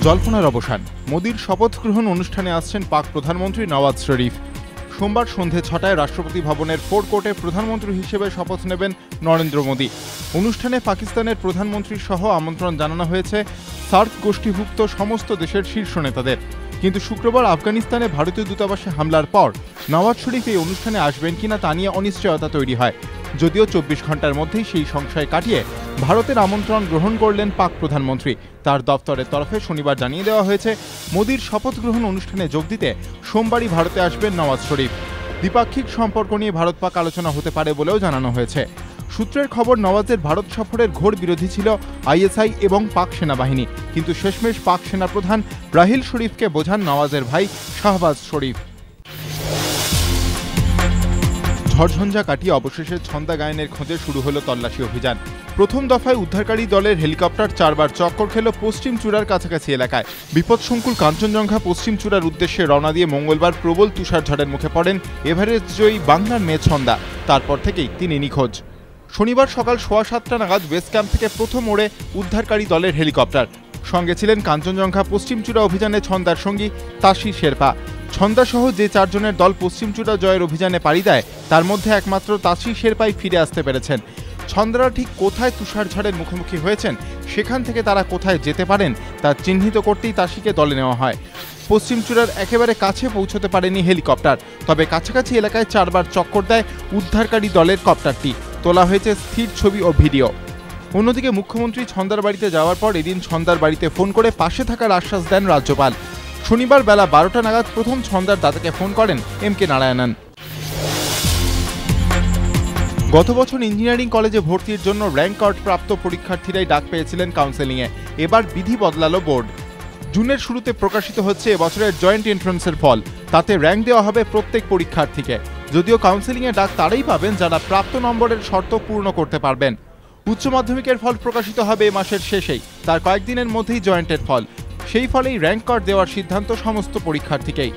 জল্পনার অবসান। মোদির শপথ গ্রহণ অনুষ্ঠানে আসছেন পাক প্রধানমন্ত্রী নওয়াজ শরীফ। সোমবার সন্ধে ৬টায় রাষ্ট্রপতি ভবনের ফোর কোর্টে প্রধানমন্ত্রী হিসেবে শপথ নেবেন নরেন্দ্র মোদি। অনুষ্ঠানে পাকিস্তানের প্রধানমন্ত্রী সহ আমন্ত্রণ জানানো হয়েছে সার্ক গোষ্ঠীভুক্ত সমস্ত দেশের শীর্ষ নেতাদের। কিন্তু শুক্রবার আফগানিস্তানে ভারতীয় দূতাবাসে হামলার পর নওয়াজ শরীফ এই অনুষ্ঠানে আসবেন কিনা তা নিয়ে অনিশ্চয়তা তৈরি হয়। যদিও ২৪ ঘন্টার মধ্যেই সেই সংশয় কাটিয়ে ভারতের আমন্ত্রণ গ্রহণ করলেন পাক প্রধানমন্ত্রী। তার দপ্তরের তরফে শনিবার জানিয়ে দেওয়া হয়েছে, মোদির শপথ গ্রহণ অনুষ্ঠানে যোগ দিতে সোমবারই ভারতে আসবেন নওয়াজ শরীফ। দ্বিপাক্ষিক সম্পর্ক নিয়ে ভারত পাক আলোচনা হতে পারে বলেও জানানো হয়েছে। সূত্রের খবর, নওয়াজের ভারত সফরের ঘোর বিরোধী ছিল আইএসআই এবং পাক সেনাবাহিনী, কিন্তু শেষমেশ পাক সেনাপ্রধান রাহিল শরীফকে বোঝান নওয়াজের ভাই শাহবাজ শরীফ। ঝড়ঝঞ্ঝা কাটিয়ে অবশেষে ছন্দা গায়নের খোঁজে শুরু হলো তল্লাশি অভিযান। প্রথম দফায় উদ্ধারকারী দলের হেলিকপ্টার ৪ বার চক্কর খেল পশ্চিম চূড়ার কাছাকাছি এলাকায়। বিপদসংকুল কাঞ্চনজঙ্ঘা পশ্চিম চূড়ার উদ্দেশ্যে রওনা দিয়ে মঙ্গলবার প্রবল তুষারঝড়ের মুখে পড়েন এভারেস্ট জয়ী বাংলার মেয়ে ছন্দা। তারপর থেকেই তিনি নিখোঁজ। শনিবার সকাল ৭:15 নাগাদ বেস ক্যাম্প থেকে প্রথম ওড়ে উদ্ধারকারী দলের হেলিকপ্টার। সঙ্গে ছিলেন কাঞ্চনজঙ্ঘা পশ্চিম চূড়া অভিযানে ছন্দার সঙ্গী তাসি শেরপা। ছন্দাসহ যে ৪ জনের দল পশ্চিম চূড়া জয়ের অভিযানে পাড়ি দেয়, তার মধ্যে একমাত্র তাসি শেরপাই ফিরে আসতে পেরেছেন। ছন্দারা ঠিক কোথায় তুষারঝড়ের মুখোমুখি হয়েছেন, সেখান থেকে তারা কোথায় যেতে পারেন তা চিহ্নিত করতেই তাসিকে দলে নেওয়া হয়। পশ্চিম চূড়ার একেবারে কাছে পৌঁছতে পারেনি হেলিকপ্টার, তবে কাছাকাছি এলাকায় ৪ বার চক্কর দেয় উদ্ধারকারী দলের কপ্টারটি। তোলা হয়েছে স্থির ছবি ও ভিডিও। অন্যদিকে মুখ্যমন্ত্রী ছন্দার বাড়িতে যাওয়ার পর এদিন ছন্দার বাড়িতে ফোন করে পাশে থাকার আশ্বাস দেন রাজ্যপাল। শনিবার বেলা ১২টা নাগাদ প্রথম ছন্দার দাদাকে ফোন করেন এম.কে. নারায়ণন। গত বছর ইঞ্জিনিয়ারিং কলেজে ভর্তির জন্য র্যাঙ্ক কার্ড প্রাপ্ত পরীক্ষার্থীরাই ডাক পেয়েছিলেন কাউন্সেলিংয়ে। এবার বিধি বদলালো বোর্ড। জুনের শুরুতে প্রকাশিত হচ্ছে এবছরের জয়েন্ট এন্ট্রান্সের ফল। তাতে র্যাঙ্ক দেওয়া হবে প্রত্যেক পরীক্ষার্থীকে। যদিও কাউন্সেলিংয়ে ডাক তারাই পাবেন যারা প্রাপ্ত নম্বরের শর্ত পূর্ণ করতে পারবেন। উচ্চ মাধ্যমিকের ফল প্রকাশিত হবে এ মাসের শেষেই। তার কয়েকদিনের মধ্যেই জয়েন্টের ফল। সেই ফলেই র্যাঙ্ক কার্ড দেওয়ার সিদ্ধান্ত সমস্ত পরীক্ষার্থীকেই।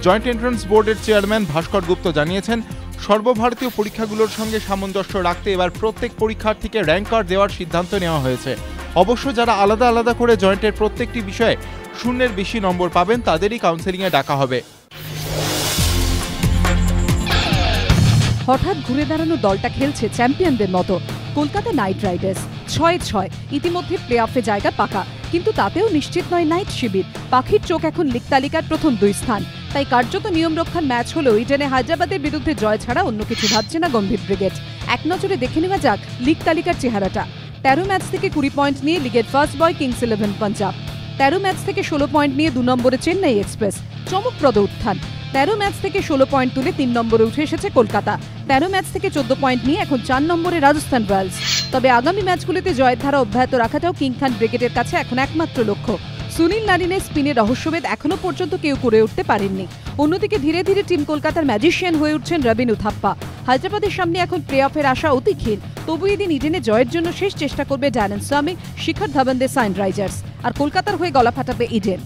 জয়েন্ট এন্ট্রান্স বোর্ডের চেয়ারম্যান ভাস্কর গুপ্ত জানিয়েছেন, সর্বভারতীয় পরীক্ষাগুলোর সঙ্গে সামঞ্জস্য রাখতে এবার প্রত্যেক পরীক্ষার্থীকে র্যাঙ্ক কার্ড দেওয়ার সিদ্ধান্ত নেওয়া হয়েছে। অবশ্য যারা আলাদা আলাদা করে জয়েন্টের প্রত্যেকটি বিষয়ে শূন্যের বেশি নম্বর পাবেন, তাদেরই কাউন্সেলিংয়ে ডাকা হবে। হঠাৎ ঘুরে দাঁড়ানো দলটা খেলছে চ্যাম্পিয়নদের মতো। কলকাতা নাইট রাইডার্স ৬-৬, ইতিমধ্যে প্লে অফে জায়গা পাকা, কিন্তু তাতেও নিশ্চিত নয় নাইট শিবির। পাখির চোখ এখন লিগ তালিকার প্রথম ২ স্থান। তাই কার্যত নিয়ম রক্ষার ম্যাচ হলেও ইডেনে হায়দ্রাবাদের বিরুদ্ধে জয় ছাড়া অন্য কিছু ভাবছে না গম্ভীর ব্রিগেড। এক নজরে দেখে নেওয়া যাক লিগ তালিকার চেহারাটা। ১৩ ম্যাচ থেকে ২০ পয়েন্ট নিয়ে লিগের first boy Kings 11 Punjab. ১৩ match থেকে ১৬ পয়েন্ট নিয়ে ২ নম্বরে চেন্নাই এক্সপ্রেস। চমকপ্রদ উত্থান। ১৩ ম্যাচ থেকে ১৬ পয়েন্ট তুলে ৩ নম্বরে উঠে এসেছে কলকাতা। ১৩ ম্যাচ থেকে ১৪ পয়েন্ট নিয়ে এখন ৪ নম্বরে রাজস্থান রয়্যালস। তবে আগামী ম্যাচগুলিতে জয়ের ধারা অব্যাহত রাখাটাও কিং খান ব্রিগেডের কাছে এখন একমাত্র লক্ষ্য। সুনীল নারিনের স্পিনের রহস্যভেদ এখনো পর্যন্ত কেউ করে উঠতে পারেননি। অন্যদিকে ধীরে ধীরে টিম কলকাতার ম্যাজিশিয়ান হয়ে উঠছেন রবিন উথাপ্পা। হায়দ্রাবাদের সামনে এখন প্লে অফের আশা অতি ক্ষীণ। তবু এদিন ইডেনে জয়ের জন্য শেষ চেষ্টা করবে ড্যারেন স্বামী, শিখর ধাবনদের সানরাইজার্স। আর কলকাতার হয়ে গলা ফাটাবে ইডেন।